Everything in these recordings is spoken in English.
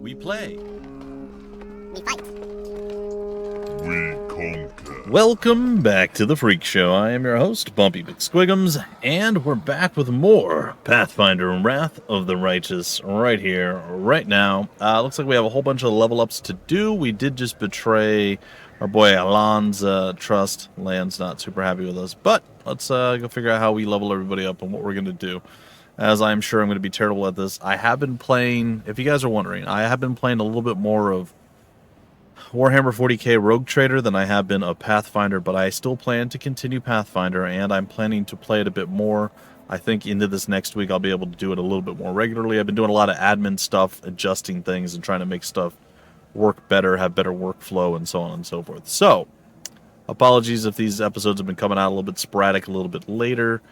We play. We fight. We conquer. Welcome back to the Freak Show. I am your host, Bumpy McSquigums, and we're back with more Pathfinder and Wrath of the Righteous right here, right now. Looks like we have a whole bunch of level ups to do. We did just betray our boy Alan's trust. Lan's not super happy with us, but let's go figure out how we level everybody up and what we're going to do. As I'm sure I'm going to be terrible at this. I have been playing, if you guys are wondering, I have been playing a little bit more of Warhammer 40k Rogue Trader than I have been a Pathfinder, but I still plan to continue Pathfinder, and I'm planning to play it a bit more. I think into this next week I'll be able to do it a little bit more regularly. I've been doing a lot of admin stuff, adjusting things, and trying to make stuff work better, have better workflow, and so on and so forth. So, apologies if these episodes have been coming out a little bit sporadic, a little bit later,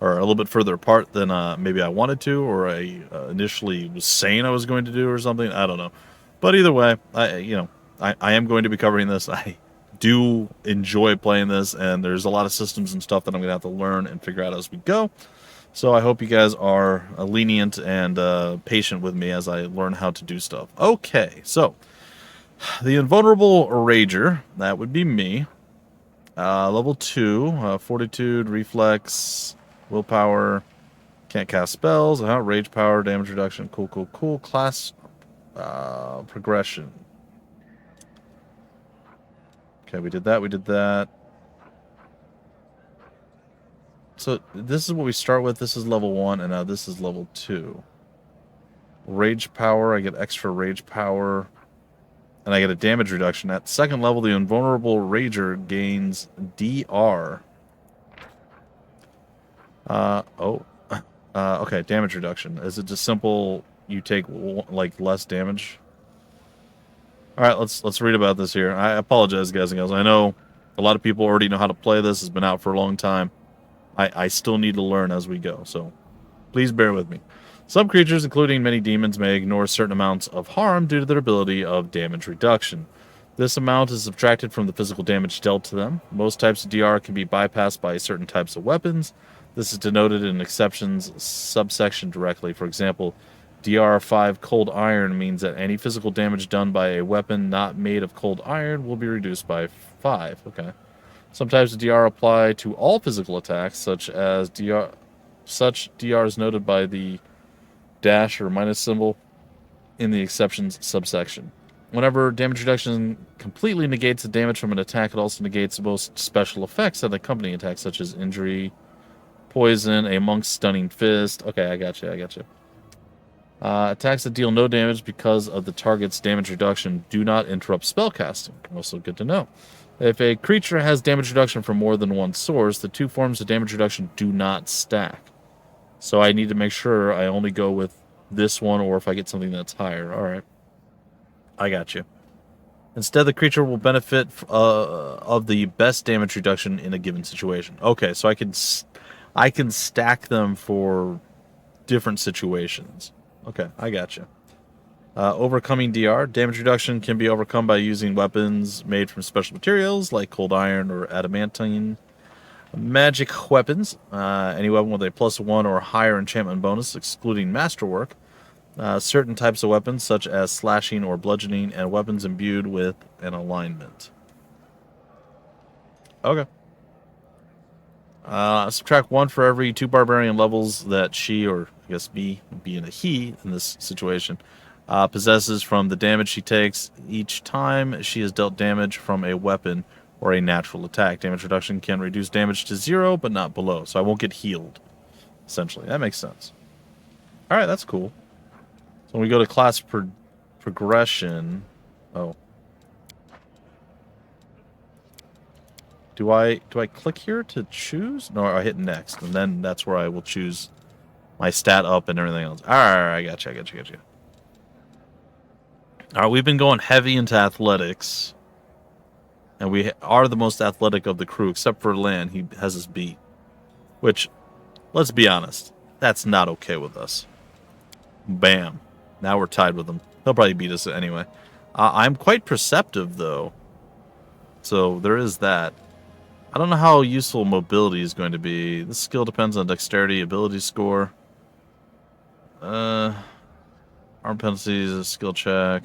or a little bit further apart than maybe I wanted to, or I initially was saying I was going to do or something. I don't know. But either way, I am going to be covering this. I do enjoy playing this, and there's a lot of systems and stuff that I'm going to have to learn and figure out as we go. So I hope you guys are lenient and patient with me as I learn how to do stuff. Okay, so the Invulnerable Rager, that would be me. Level 2, Fortitude, Reflex, Willpower, can't cast spells, Rage Power, Damage Reduction, cool. Class Progression. Okay, we did that. So this is what we start with. This is level 1, and now this is level 2. Rage Power, I get extra Rage Power, and I get a damage reduction. At second level, the Invulnerable Rager gains DR. Okay, damage reduction. Is it just simple, you take, like, less damage? Alright, let's read about this here. I apologize, guys and girls. I know a lot of people already know how to play this. It's been out for a long time. I still need to learn as we go, so please bear with me. Some creatures, including many demons, may ignore certain amounts of harm due to their ability of damage reduction. This amount is subtracted from the physical damage dealt to them. Most types of DR can be bypassed by certain types of weapons. This is denoted in exceptions subsection directly. For example, DR5 Cold Iron means that any physical damage done by a weapon not made of cold iron will be reduced by 5. Okay. Some types of DR apply to all physical attacks, such DR is noted by the dash or minus symbol in the exceptions subsection. Whenever damage reduction completely negates the damage from an attack, it also negates most special effects that accompany attacks, such as injury, poison, a monk's stunning fist. Okay, I got you. Attacks that deal no damage because of the target's damage reduction do not interrupt spellcasting. Also good to know. If a creature has damage reduction from more than one source, the two forms of damage reduction do not stack. So I need to make sure I only go with this one, or if I get something that's higher. Alright. I got you. Instead, the creature will benefit of the best damage reduction in a given situation. Okay, so I can stack them for different situations. Okay, I got you. Overcoming DR. Damage reduction can be overcome by using weapons made from special materials like cold iron or adamantine. Magic weapons. Any weapon with a +1 or higher enchantment bonus, excluding masterwork. Certain types of weapons, such as slashing or bludgeoning, and weapons imbued with an alignment. Okay. Subtract 1 for every 2 barbarian levels that she, or I guess B, being a he in this situation, possesses from the damage she takes each time she is dealt damage from a weapon or a natural attack. Damage reduction can reduce damage to 0, but not below, so I won't get healed, essentially. That makes sense. Alright, that's cool. So when we go to class progression... Oh. Do I click here to choose? No, I hit next, and then that's where I will choose my stat up and everything else. Alright, I got you. Alright, we've been going heavy into athletics. And we are the most athletic of the crew, except for Lan. He has us beat. Which, let's be honest, that's not okay with us. Bam. Now we're tied with him. He'll probably beat us anyway. I'm quite perceptive, though. So there is that. I don't know how useful mobility is going to be. This skill depends on dexterity, ability score. Arm penalties, a skill check.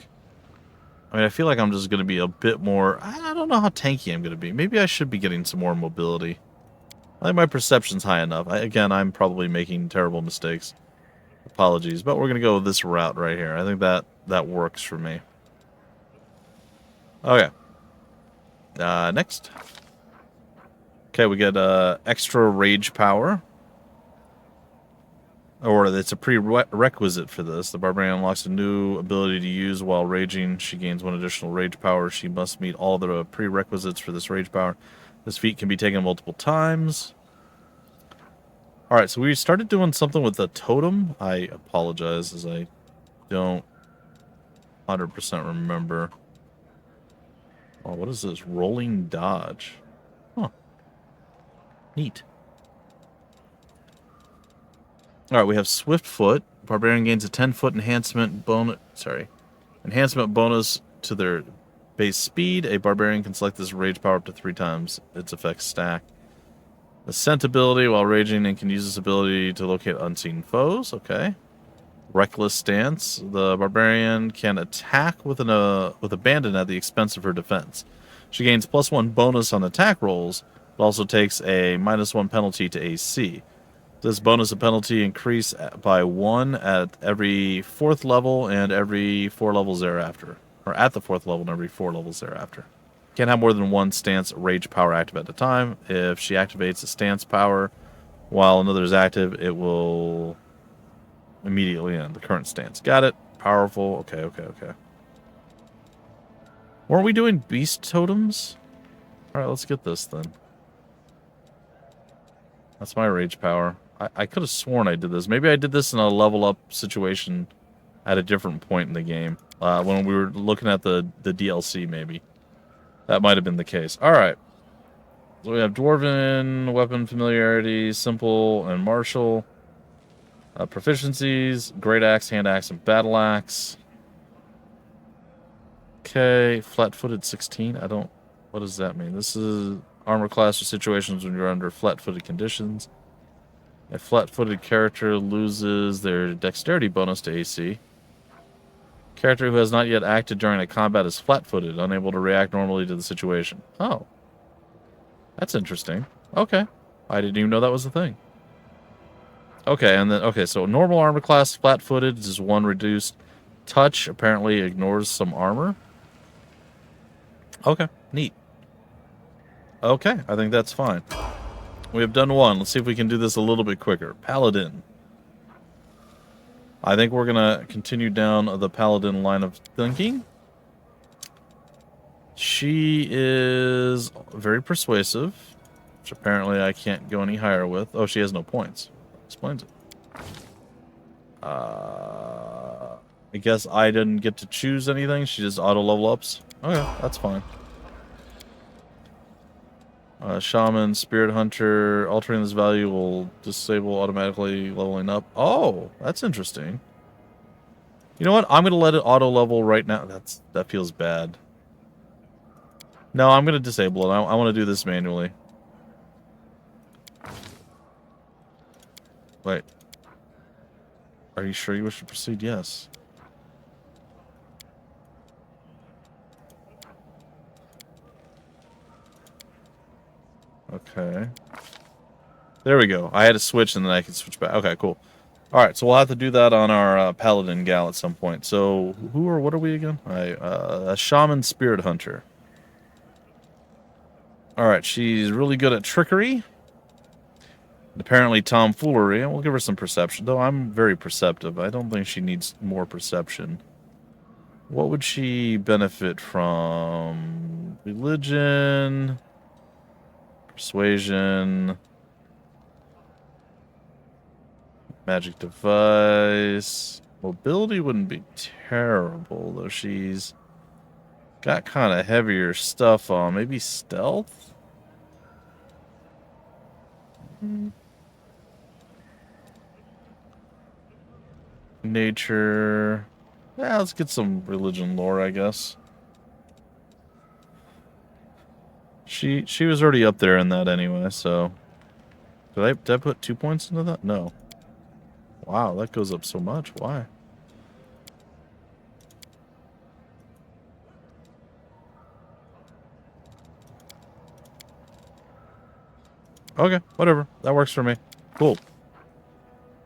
I mean, I feel like I'm just going to be a bit more... I don't know how tanky I'm going to be. Maybe I should be getting some more mobility. I think my perception's high enough. Again, I'm probably making terrible mistakes. Apologies, but we're going to go this route right here. I think that works for me. Okay. Next. Okay, we get extra rage power. Or it's a prerequisite for this. The barbarian unlocks a new ability to use while raging. She gains 1 additional rage power. She must meet all the prerequisites for this rage power. This feat can be taken multiple times. Alright, so we started doing something with the totem. I apologize as I don't 100% remember. Oh, what is this? Rolling dodge. Huh. Neat. Alright, we have Swift Foot. Barbarian gains a 10-foot enhancement bonus. Enhancement bonus to their base speed. A barbarian can select this rage power up to 3 times its effects stack. Ascent ability while raging and can use this ability to locate unseen foes. Okay. Reckless stance. The barbarian can attack with abandon at the expense of her defense. She gains +1 bonus on attack rolls, but also takes a -1 penalty to AC. This bonus and penalty increase by 1 at every 4th level and every 4 levels thereafter. Or at the 4th level and every 4 levels thereafter. Can't have more than 1 stance rage power active at a time. If she activates a stance power while another is active, it will immediately end the current stance. Got it. Powerful. Okay. Weren't we doing beast totems? Alright, let's get this then. That's my rage power. I could have sworn I did this. Maybe I did this in a level up situation at a different point in the game. When we were looking at the DLC, maybe. That might have been the case. Alright. So we have Dwarven, Weapon Familiarity, Simple, and Martial. Proficiencies, Great Axe, Hand Axe, and Battle Axe. Okay, Flat-Footed 16. What does that mean? This is armor class for situations when you're under flat-footed conditions. A flat-footed character loses their dexterity bonus to AC. Character who has not yet acted during a combat is flat-footed, unable to react normally to the situation. Oh. That's interesting. Okay. I didn't even know that was a thing. Okay, and then, okay, so normal armor class, flat-footed, is 1 reduced. Touch apparently ignores some armor. Okay, neat. Okay, I think that's fine. We have done 1. Let's see if we can do this a little bit quicker. Paladin. I think we're going to continue down the Paladin line of thinking. She is very persuasive, which apparently I can't go any higher with. Oh, she has no points. Explains it. I guess I didn't get to choose anything. She just auto level ups. Okay, that's fine. Shaman, Spirit Hunter, altering this value will disable automatically leveling up. Oh, that's interesting. You know what? I'm gonna let it auto level right now. That feels bad. No, I'm gonna disable it. I want to do this manually. Wait. Are you sure you wish to proceed? Yes. Okay. There we go. I had to switch and then I can switch back. Okay, cool. Alright, so we'll have to do that on our Paladin gal at some point. So, who or what are we again? A Shaman Spirit Hunter. Alright, she's really good at trickery. And apparently tomfoolery. And we'll give her some perception. Though I'm very perceptive. I don't think she needs more perception. What would she benefit from? Religion... Persuasion, magic device, mobility wouldn't be terrible, though she's got kind of heavier stuff on. Maybe stealth? Nature. Yeah, let's get some religion lore, I guess. She was already up there in that anyway, so... Did I put 2 points into that? No. Wow, that goes up so much. Why? Okay, whatever. That works for me. Cool.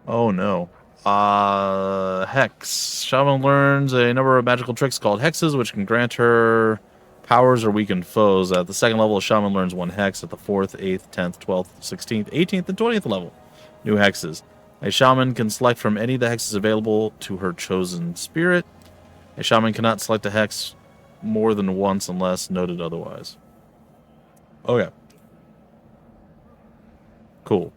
Oh no. Hex. Shaman learns a number of magical tricks called hexes, which can grant her powers or weaken foes. At the second level, a shaman learns one hex. At the 4th, 8th, 10th, 12th, 16th, 18th, and 20th level, new hexes. A shaman can select from any of the hexes available to her chosen spirit. A shaman cannot select a hex more than once unless noted otherwise. Okay. Cool.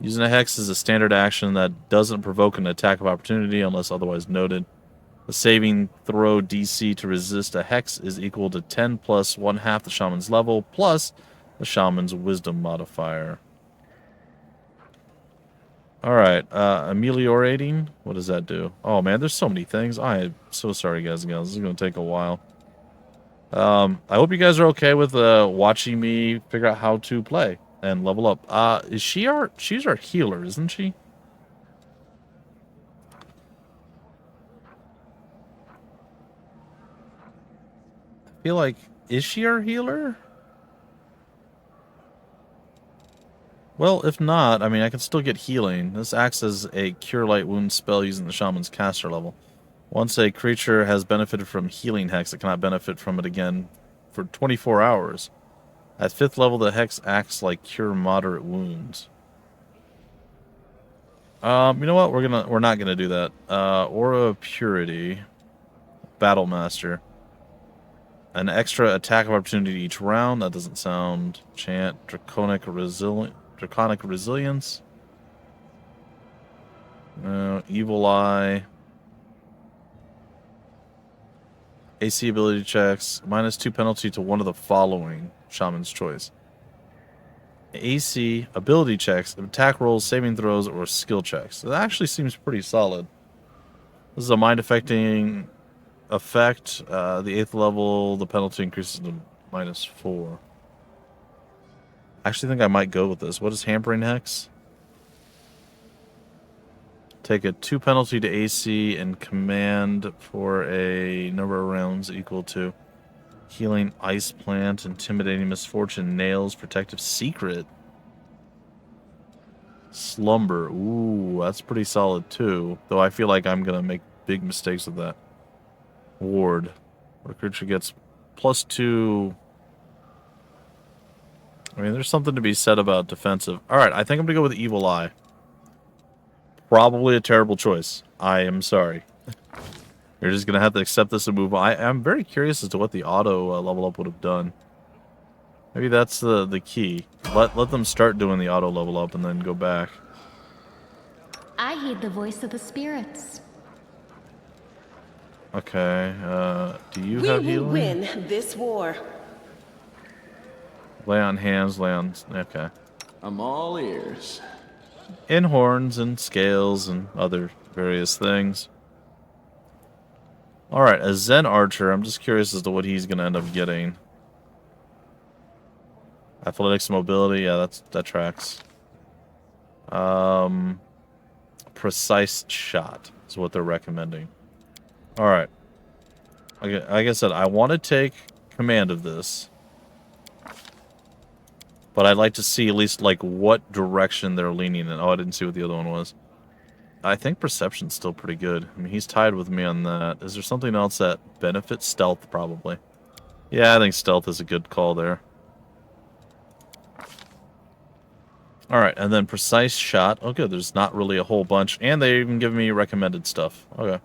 Using a hex is a standard action that doesn't provoke an attack of opportunity unless otherwise noted. The saving throw DC to resist a hex is equal to 10 plus 1/2 the shaman's level plus the shaman's wisdom modifier. Alright, ameliorating. What does that do? Oh man, there's so many things. I am so sorry, guys and gals. This is going to take a while. I hope you guys are okay with watching me figure out how to play and level up. She's our healer, isn't she? I feel like, is she our healer? Well, if not, I mean, I can still get healing. This acts as a Cure Light Wound spell using the Shaman's caster level. Once a creature has benefited from Healing Hex, it cannot benefit from it again for 24 hours. At 5th level, the Hex acts like Cure Moderate Wounds. You know what? We're not gonna do that. Aura of Purity, Battle Master. An extra attack of opportunity each round. That doesn't sound. Chant Draconic Resilience. Evil Eye. AC ability checks. -2 penalty to one of the following. Shaman's choice. AC ability checks, attack rolls, saving throws, or skill checks. That actually seems pretty solid. This is a mind affecting effect. The 8th level, the penalty increases to -4. I actually think I might go with this. What is Hampering Hex? Take a 2 penalty to AC and command for a number of rounds equal to Healing Ice Plant, Intimidating Misfortune, Nails, Protective Secret, Slumber. Ooh, that's pretty solid too. Though I feel like I'm going to make big mistakes with that. Ward. Where creature gets +2. I mean, there's something to be said about defensive. Alright, I think I'm going to go with Evil Eye. Probably a terrible choice. I am sorry. You're just going to have to accept this and move on. I'm very curious as to what the auto level up would have done. Maybe that's the key. Let them start doing the auto level up and then go back. I heed the voice of the spirits. Okay, do you have healing? We will win this war. Lay on hands, lay on... Okay. I'm all ears. In horns and scales and other various things. Alright, a Zen Archer. I'm just curious as to what he's going to end up getting. Athletics, mobility, yeah, that tracks. Precise shot is what they're recommending. Alright. Okay, like I said, I want to take command of this. But I'd like to see at least, like, what direction they're leaning in. Oh, I didn't see what the other one was. I think Perception's still pretty good. I mean, he's tied with me on that. Is there something else that benefits? Stealth, probably. Yeah, I think Stealth is a good call there. Alright, and then Precise Shot. Oh, good. There's not really a whole bunch. And they even give me recommended stuff. Okay.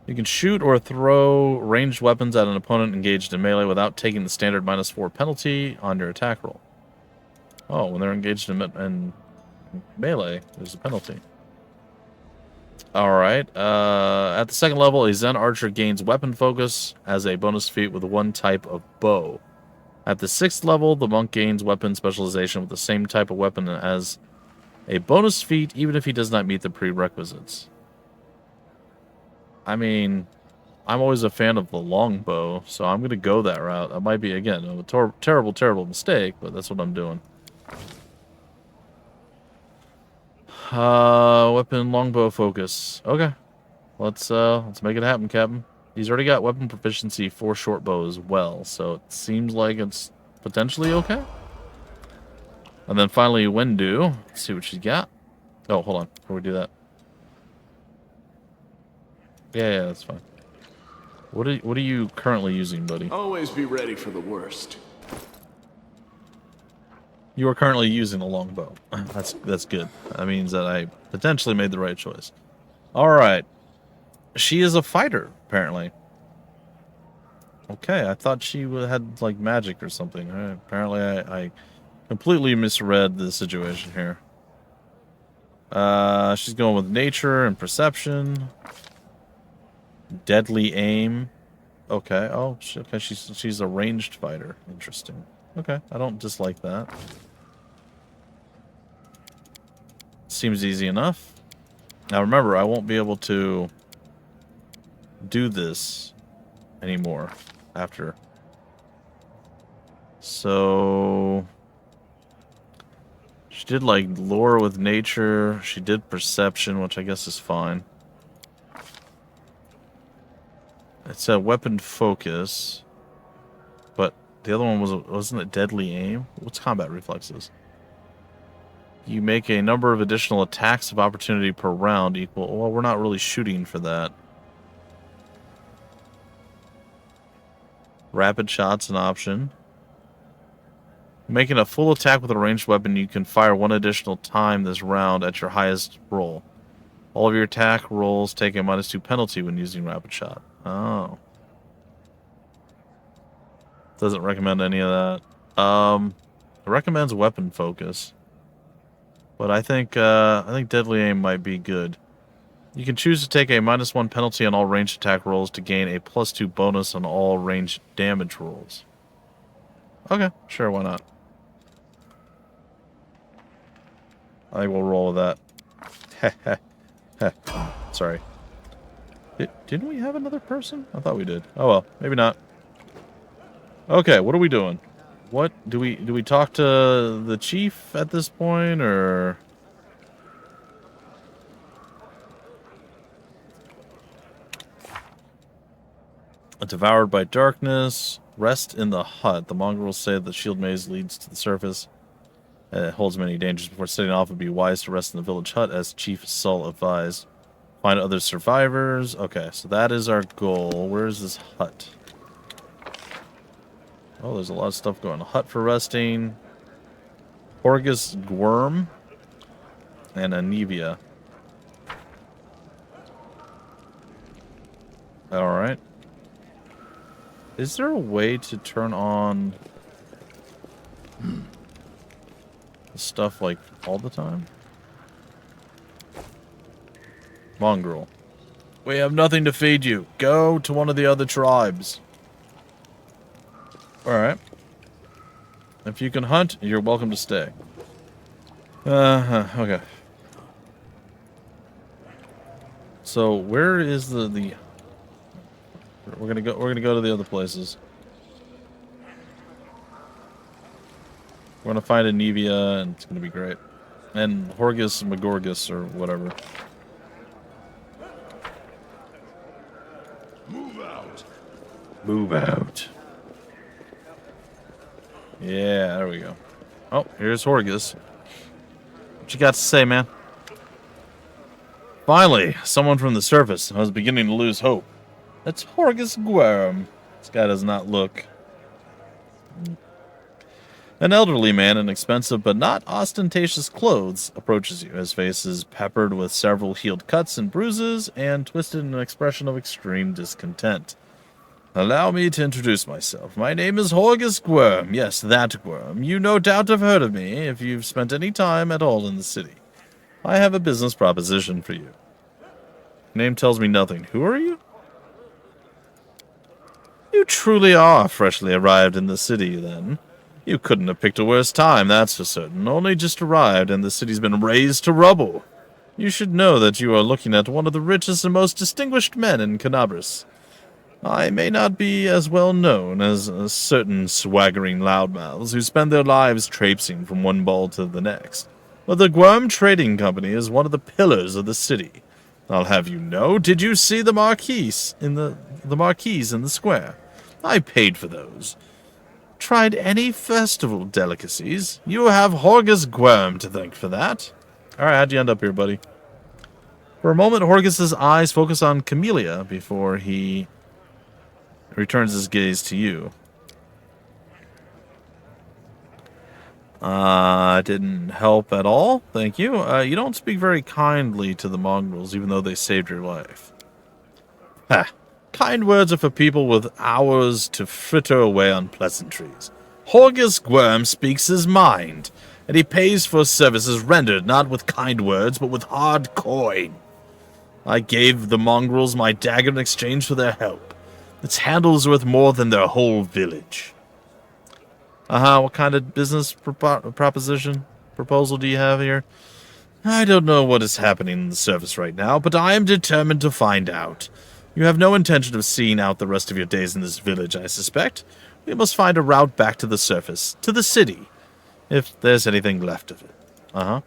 You can shoot or throw ranged weapons at an opponent engaged in melee without taking the standard -4 penalty on your attack roll. Oh, when they're engaged in melee, there's a penalty. Alright. At the second level, a Zen Archer gains weapon focus as a bonus feat with one type of bow. At the 6th level, the monk gains weapon specialization with the same type of weapon as a bonus feat, even if he does not meet the prerequisites. I mean, I'm always a fan of the longbow, so I'm going to go that route. That might be, again, a terrible, terrible mistake, but that's what I'm doing. Weapon longbow focus. Okay. Let's make it happen, Captain. He's already got weapon proficiency for short bow as well, so it seems like it's potentially okay. And then finally, Wendu. Let's see what she's got. Oh, hold on. Before we do that. Yeah, that's fine. What are you currently using, buddy? Always be ready for the worst. You are currently using a longbow. That's good. That means that I potentially made the right choice. All right. She is a fighter, apparently. Okay, I thought she had like magic or something. Apparently, I completely misread the situation here. She's going with nature and perception. Deadly aim. Okay. Oh, okay. She's a ranged fighter. Interesting. Okay, I don't dislike that. Seems easy enough. Now remember, I won't be able to do this anymore after. So she did like lore with nature. She did perception, which I guess is fine. It's a weapon focus, but the other one wasn't it deadly aim? What's combat reflexes? You make a number of additional attacks of opportunity per round equal. Well, we're not really shooting for that. Rapid shot's an option. Making a full attack with a ranged weapon, you can fire one additional time this round at your highest roll. All of your attack rolls take a -2 penalty when using rapid shot. Oh. Doesn't recommend any of that. It recommends weapon focus. But I think deadly aim might be good. You can choose to take a -1 penalty on all ranged attack rolls to gain a +2 bonus on all ranged damage rolls. Okay, sure, why not? I think we'll roll with that. Sorry. Didn't we have another person? I thought we did. Oh well, maybe not. Okay, what are we doing? What do we talk to the chief at this point, or devoured by darkness? Rest in the hut. The mongrels say the shield maze leads to the surface. It holds many dangers. Before setting off, it would be wise to rest in the village hut, as Chief Sull advised. Find other survivors. Okay, so that is our goal. Where is this hut? Oh, there's a lot of stuff going on. Hut for resting. Horgus Gwyrm. And Anivia. Alright. Is there a way to turn on stuff like all the time? Mongrel. We have nothing to feed you. Go to one of the other tribes. Alright. If you can hunt, you're welcome to stay. Okay. So where is the we're gonna go to the other places. We're gonna find Anivia and it's gonna be great. And Horgus Magorgus or whatever. Move out. Move out. Yeah, there we go. Oh, here's Horgus. What you got to say, man? Finally, someone from the surface. I was beginning to lose hope. That's Horgus Gwyrm. This guy does not look. An elderly man in expensive but not ostentatious clothes approaches you. His face is peppered with several healed cuts and bruises and twisted in an expression of extreme discontent. Allow me to introduce myself. My name is Horgus Gwyrm. Yes, that Gwyrm. You no doubt have heard of me if you've spent any time at all in the city. I have a business proposition for you. Name tells me nothing. Who are you? You truly are freshly arrived in the city, then. You couldn't have picked a worse time, that's for certain. Only just arrived, and the city's been razed to rubble. You should know that you are looking at one of the richest and most distinguished men in Canabris. I may not be as well known as certain swaggering loudmouths who spend their lives traipsing from one ball to the next, but the Gwyrm Trading Company is one of the pillars of the city. I'll have you know, did you see the marquees in the square? I paid for those. tried any festival delicacies. You have Horgus Gwerm to thank for that. Alright, how'd you end up here, buddy? For a moment, Horgus's eyes focus on Camellia before he returns his gaze to you. Didn't help at all. Thank you. You don't speak very kindly to the mongrels, even though they saved your life. Ha! Kind words are for people with hours to fritter away on pleasantries. Horgus Gwerm speaks his mind, and he pays for services rendered not with kind words, but with hard coin. I gave the mongrels my dagger in exchange for their help. Its handle is worth more than their whole village. What kind of business proposal do you have here? I don't know what is happening in the surface right now, but I am determined to find out. You have no intention of seeing out the rest of your days in this village, I suspect. We must find a route back to the surface, to the city, if there's anything left of it.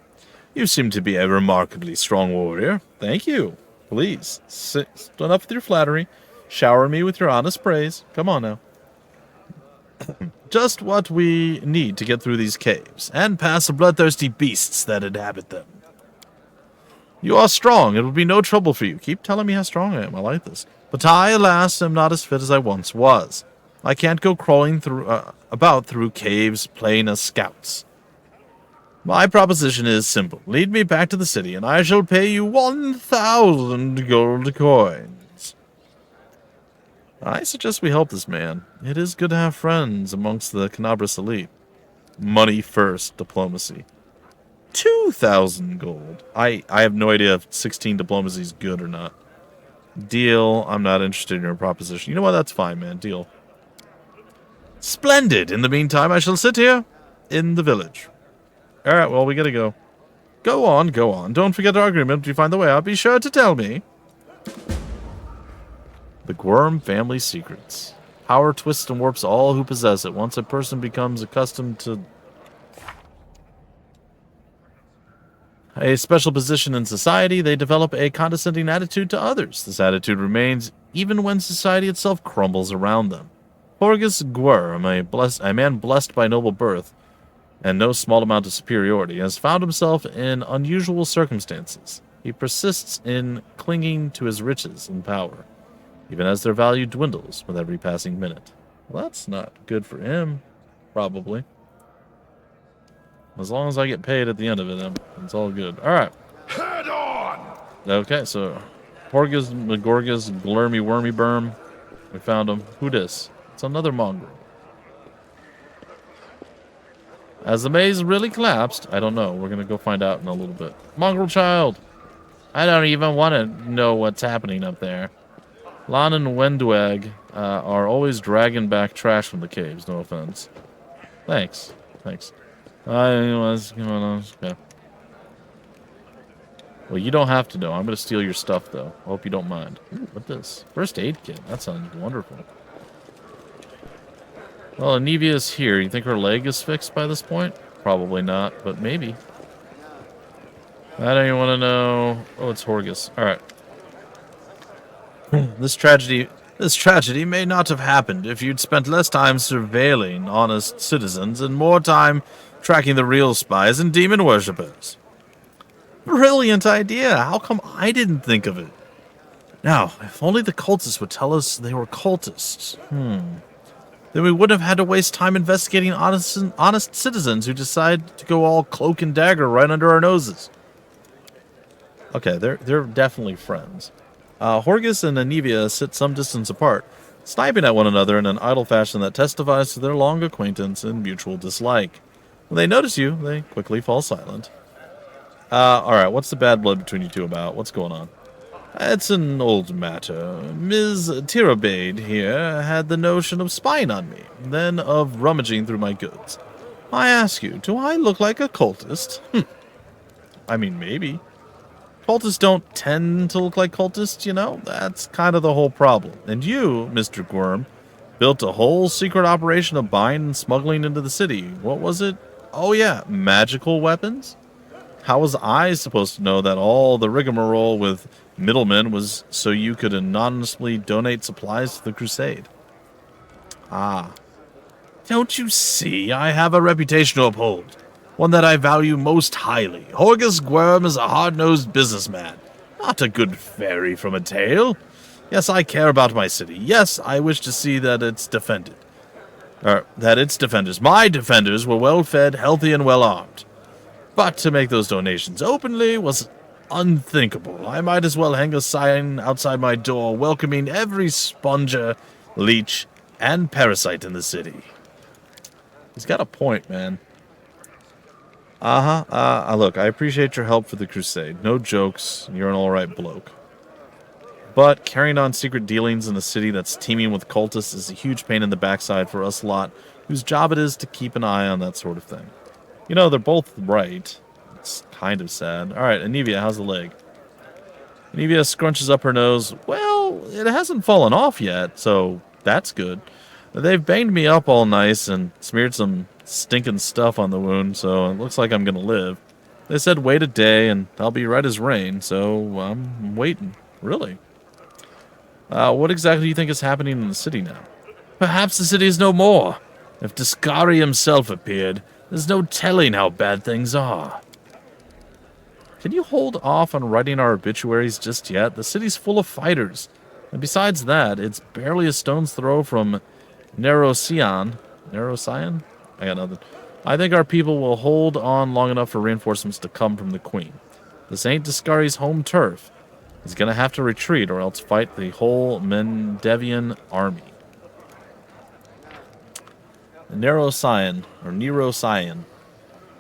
You seem to be a remarkably strong warrior. Thank you. Please, stand up with your flattery. Shower me with your honest praise. Come on now. Just what we need to get through these caves, and past the bloodthirsty beasts that inhabit them. You are strong. It will be no trouble for you. Keep telling me how strong I am. I like this. But I, alas, am not as fit as I once was. I can't go crawling about through caves playing as scouts. My proposition is simple. Lead me back to the city, and I shall pay you 1,000 gold coins. I suggest we help this man. It is good to have friends amongst the Canabras elite. Money first, diplomacy. 2,000 gold. I have no idea if 16 diplomacy is good or not. Deal. I'm not interested in your proposition. You know what? That's fine, man. Deal. Splendid. In the meantime, I shall sit here in the village. Alright, well, we gotta go. Go on, go on. Don't forget our agreement. If you find the way out, be sure to tell me. The Gwerm family secrets. Power twists and warps all who possess it. Once a person becomes accustomed to a special position in society, they develop a condescending attitude to others. This attitude remains even when society itself crumbles around them. Horgus Gwerm, a man blessed by noble birth and no small amount of superiority, has found himself in unusual circumstances. He persists in clinging to his riches and power, even as their value dwindles with every passing minute. Well, that's not good for him, probably. As long as I get paid at the end of it, it's all good. Alright. Head on! Okay, so Horgus, Magorgus, Glurmy, Wormy Burm. We found him. Who dis? It's another mongrel. Has the maze really collapsed? I don't know. We're going to go find out in a little bit. Mongrel child! I don't even want to know what's happening up there. Lan and Wendweg are always dragging back trash from the caves. No offense. Thanks. Thanks. Okay. Well, you don't have to know. I'm going to steal your stuff, though. I hope you don't mind. Ooh, what's this? First aid kit. That sounds wonderful. Well, Anevia's here. You think her leg is fixed by this point? Probably not, but maybe. I don't even want to know. Oh, it's Horgus. All right. This tragedy may not have happened if you'd spent less time surveilling honest citizens and more time tracking the real spies and demon worshippers. Brilliant idea. How come I didn't think of it? Now, if only the cultists would tell us they were cultists. Then we wouldn't have had to waste time investigating honest citizens who decide to go all cloak and dagger right under our noses. Okay, they're definitely friends. Horgus and Anevia sit some distance apart, sniping at one another in an idle fashion that testifies to their long acquaintance and mutual dislike. When they notice you, they quickly fall silent. Alright, what's the bad blood between you two about? What's going on? It's an old matter. Ms. Tirabade here had the notion of spying on me, then of rummaging through my goods. I ask you, do I look like a cultist? I mean, maybe. Cultists don't tend to look like cultists, you know? That's kind of the whole problem. And you, Mr. Gwerm, built a whole secret operation of buying and smuggling into the city. What was it? Oh yeah, magical weapons? How was I supposed to know that all the rigmarole with middlemen was so you could anonymously donate supplies to the crusade? Ah. Don't you see? I have a reputation to uphold. One that I value most highly. Horgus Gwyrm is a hard-nosed businessman. Not a good fairy from a tale. Yes, I care about my city. Yes, I wish to see that it's defended. That its defenders, my defenders, were well-fed, healthy, and well-armed. But to make those donations openly was unthinkable. I might as well hang a sign outside my door welcoming every sponger, leech, and parasite in the city. He's got a point, man. Look, I appreciate your help for the crusade. No jokes, you're an alright bloke. But carrying on secret dealings in a city that's teeming with cultists is a huge pain in the backside for us lot, whose job it is to keep an eye on that sort of thing. You know, they're both right. It's kind of sad. Alright, Anivia, how's the leg? Anivia scrunches up her nose. Well, it hasn't fallen off yet, so that's good. They've banged me up all nice and smeared some stinking stuff on the wound, so it looks like I'm gonna live. They said wait a day and I'll be right as rain, so I'm waiting. Really? What exactly do you think is happening in the city now? Perhaps the city is no more. If Discari himself appeared, there's no telling how bad things are. Can you hold off on writing our obituaries just yet? The city's full of fighters. And besides that, it's barely a stone's throw from Nerocian. Nerocian? I got nothing. I think our people will hold on long enough for reinforcements to come from the Queen. This ain't Discari's home turf. He's gonna have to retreat or else fight the whole Mendevian army. Nerocian, or Nerocian,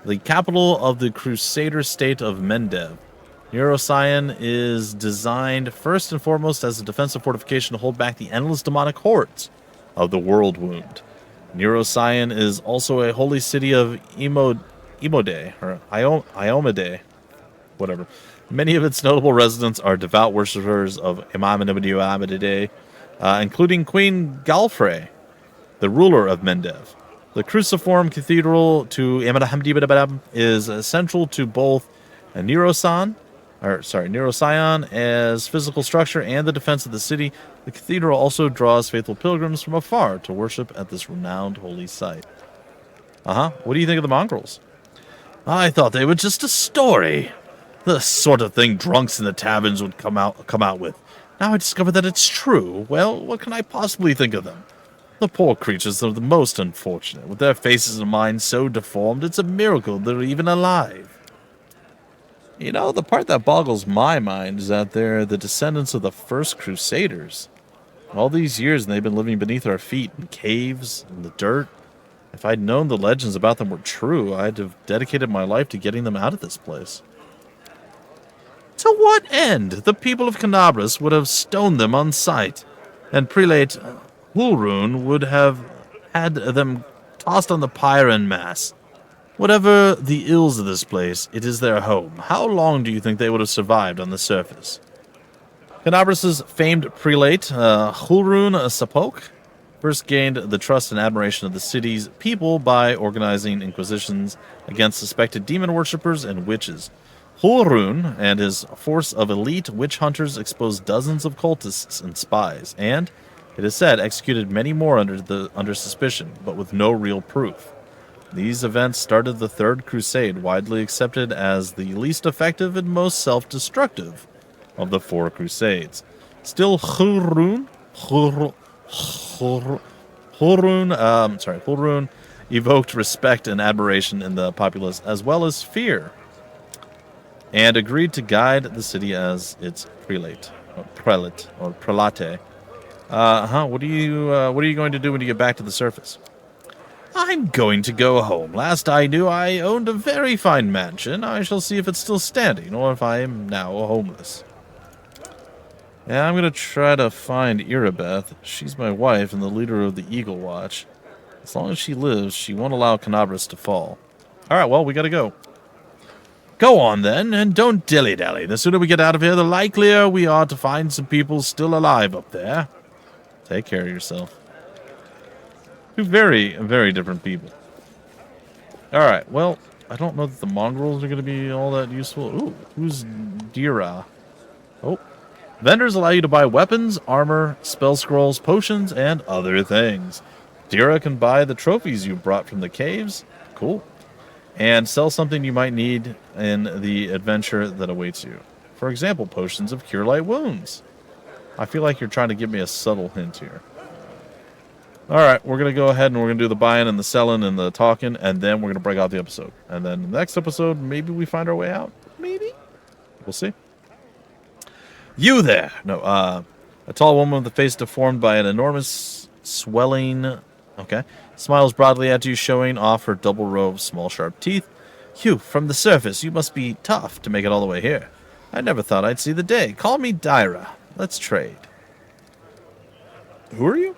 the capital of the Crusader state of Mendev. Nerocian is designed first and foremost as a defensive fortification to hold back the endless demonic hordes of the World Wound. Nerocian is also a holy city of Imode, or Iomade, whatever. Many of its notable residents are devout worshippers of Imamade, including Queen Galfrey, the ruler of Mendev. The cruciform cathedral to Imamade is central to both Nerocian as physical structure and the defense of the city. The cathedral also draws faithful pilgrims from afar to worship at this renowned holy site. What do you think of the mongrels? I thought they were just a story. The sort of thing drunks in the taverns would come out with. Now I discover that it's true. Well, what can I possibly think of them? The poor creatures are the most unfortunate. With their faces and minds so deformed, it's a miracle they're even alive. You know, the part that boggles my mind is that they're the descendants of the first Crusaders. All these years, and they've been living beneath our feet in caves, in the dirt. If I'd known the legends about them were true, I'd have dedicated my life to getting them out of this place. To what end? The people of Canabras would have stoned them on sight, and Prelate Hulrun would have had them tossed on the pyre en masse. Whatever the ills of this place, it is their home. How long do you think they would have survived on the surface? Canabras' famed prelate, Hulrun Sapok, first gained the trust and admiration of the city's people by organizing inquisitions against suspected demon worshippers and witches. Hulrun and his force of elite witch hunters exposed dozens of cultists and spies, and, it is said, executed many more under suspicion, but with no real proof. These events started the Third Crusade, widely accepted as the least effective and most self-destructive of the four crusades. Still, Hulrun evoked respect and admiration in the populace, as well as fear, and agreed to guide the city as its prelate. What are you going to do when you get back to the surface? I'm going to go home. Last I knew, I owned a very fine mansion. I shall see if it's still standing, or if I am now homeless. Yeah, I'm going to try to find Irabeth. She's my wife and the leader of the Eagle Watch. As long as she lives, she won't allow Canabras to fall. Alright, well, we gotta go. Go on, then, and don't dilly-dally. The sooner we get out of here, the likelier we are to find some people still alive up there. Take care of yourself. Two very, very different people. Alright, well, I don't know that the mongrels are going to be all that useful. Ooh, who's Dira? Oh. Vendors allow you to buy weapons, armor, spell scrolls, potions, and other things. Dira can buy the trophies you brought from the caves. Cool. And sell something you might need in the adventure that awaits you. For example, potions of cure light wounds. I feel like you're trying to give me a subtle hint here. All right, we're going to go ahead and we're going to do the buying and the selling and the talking, and then we're going to break out the episode. And then the next episode, maybe we find our way out. Maybe. We'll see. You there. No, a tall woman with a face deformed by an enormous swelling. Okay. Smiles broadly at you, showing off her double row of small, sharp teeth. You, from the surface, you must be tough to make it all the way here. I never thought I'd see the day. Call me Dyra. Let's trade. Who are you?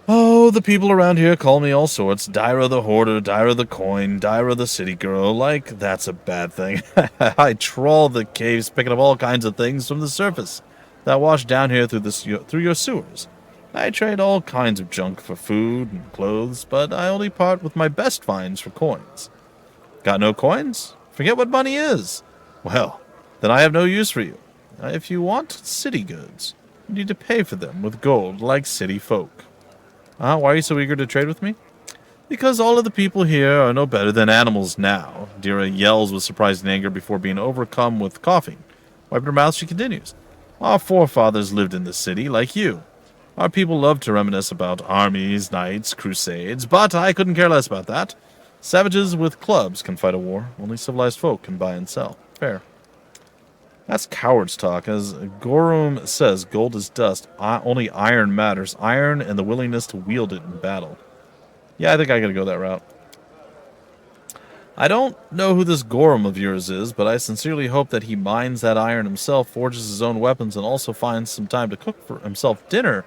Oh, the people around here call me all sorts. Dyra the Hoarder, Dyra the Coin, Dyra the City Girl. Like, that's a bad thing. I trawl the caves, picking up all kinds of things from the surface that wash down here through your sewers. I trade all kinds of junk for food and clothes, but I only part with my best finds for coins. Got no coins? Forget what money is. Well, then I have no use for you. If you want city goods, you need to pay for them with gold like city folk. Why are you so eager to trade with me? Because all of the people here are no better than animals now. Dira yells with surprise and anger before being overcome with coughing. Wiping her mouth, she continues. Our forefathers lived in this city, like you. Our people love to reminisce about armies, knights, crusades, but I couldn't care less about that. Savages with clubs can fight a war. Only civilized folk can buy and sell. Fair. That's coward's talk. As Gorum says, gold is dust. Only iron matters. Iron and the willingness to wield it in battle. Yeah, I think I gotta go that route. I don't know who this Gorum of yours is, but I sincerely hope that he mines that iron himself, forges his own weapons, and also finds some time to cook for himself dinner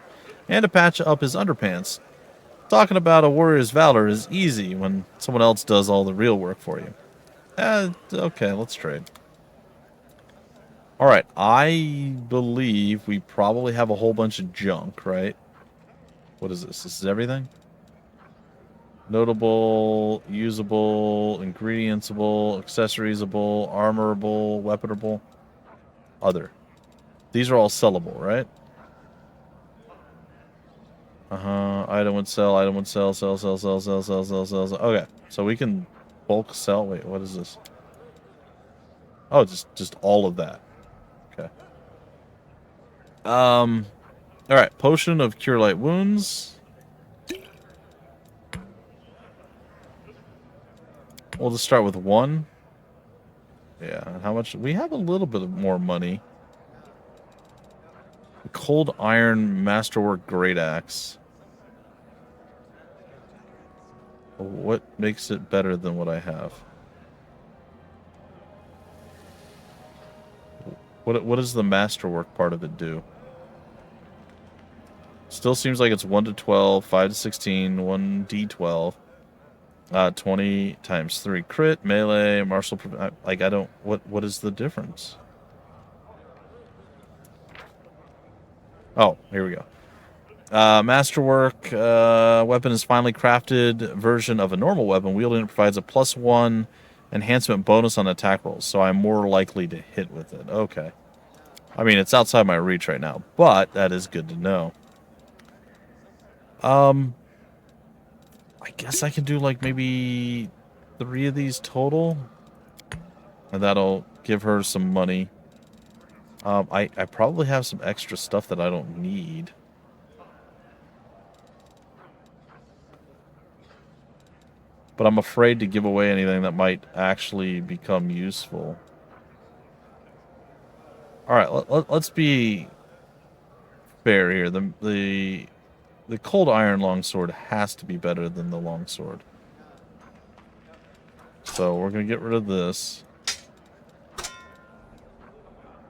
and to patch up his underpants. Talking about a warrior's valor is easy when someone else does all the real work for you. Okay, let's trade. Alright, I believe we probably have a whole bunch of junk, right? What is this? This is everything? Notable, usable, ingredientsable, accessoriesable, armorable, weaponable, other. These are all sellable, right? Item would sell, sell. Okay, so we can bulk sell. Wait, what is this? Oh, just all of that. Okay. Alright, potion of cure light wounds. We'll just start with one. Yeah, how much? We have a little bit of more money. Cold iron masterwork great axe. What makes it better than what I have? What does the masterwork part of it do? Still seems like it's 1 to 12, 5 to 16, 1d12. 20 times 3 crit, melee, martial. Like, I don't. What is the difference? Oh, here we go. Masterwork weapon is finely crafted version of a normal weapon. Wielding it provides a +1 enhancement bonus on attack rolls, so I'm more likely to hit with it. Okay. I mean, it's outside my reach right now, but that is good to know. I guess I can do like maybe 3 of these total, and that'll give her some money. I probably have some extra stuff that I don't need. But I'm afraid to give away anything that might actually become useful. Alright, let's be fair here. The cold iron longsword has to be better than the longsword. So we're going to get rid of this.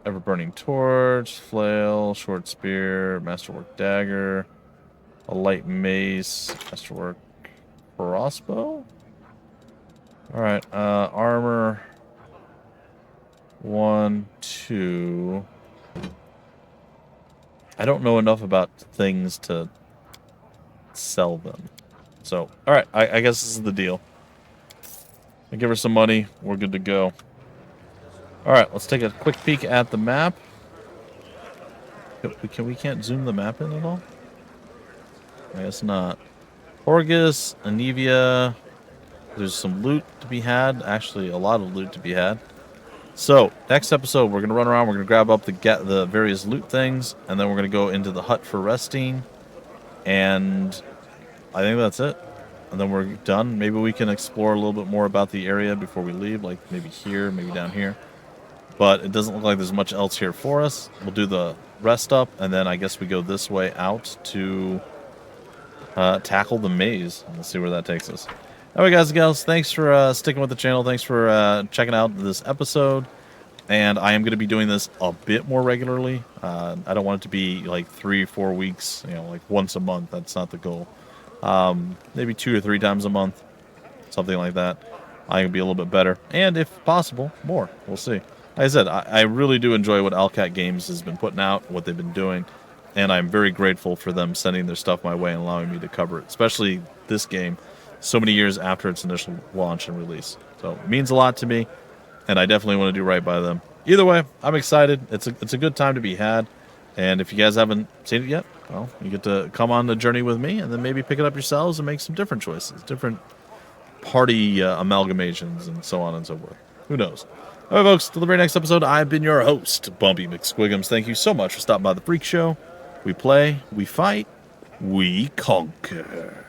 Ever-burning torch, flail, short spear, masterwork dagger, a light mace, masterwork crossbow. Alright, armor 1, 2. I don't know enough about things to sell them. So, alright, I guess this is the deal. I give her some money, we're good to go. Alright, let's take a quick peek at the map. We can't zoom the map in at all? I guess not. Horgus, Anivia. There's some loot to be had. Actually, a lot of loot to be had. So, next episode, we're going to run around. We're going to grab up the various loot things. And then we're going to go into the hut for resting. And I think that's it. And then we're done. Maybe we can explore a little bit more about the area before we leave. Like maybe here, maybe down here. But it doesn't look like there's much else here for us. We'll do the rest up. And then I guess we go this way out to tackle the maze. Let's see where that takes us. Alright, guys and gals, thanks for sticking with the channel. Thanks for checking out this episode. And I am going to be doing this a bit more regularly. I don't want it to be like 3-4 weeks, like once a month. That's not the goal. Maybe 2 or 3 times a month, something like that. I can be a little bit better. And if possible, more. We'll see. Like I said, I really do enjoy what Owlcat Games has been putting out, what they've been doing. And I'm very grateful for them sending their stuff my way and allowing me to cover it, especially this game, so many years after its initial launch and release. So it means a lot to me, and I definitely want to do right by them. Either way, I'm excited. It's a good time to be had. And if you guys haven't seen it yet, well, you get to come on the journey with me and then maybe pick it up yourselves and make some different choices, different party amalgamations and so on and so forth. Who knows? All right, folks, till the very next episode, I've been your host, Bumpy McSquigums. Thank you so much for stopping by the Freak Show. We play, we fight, we conquer.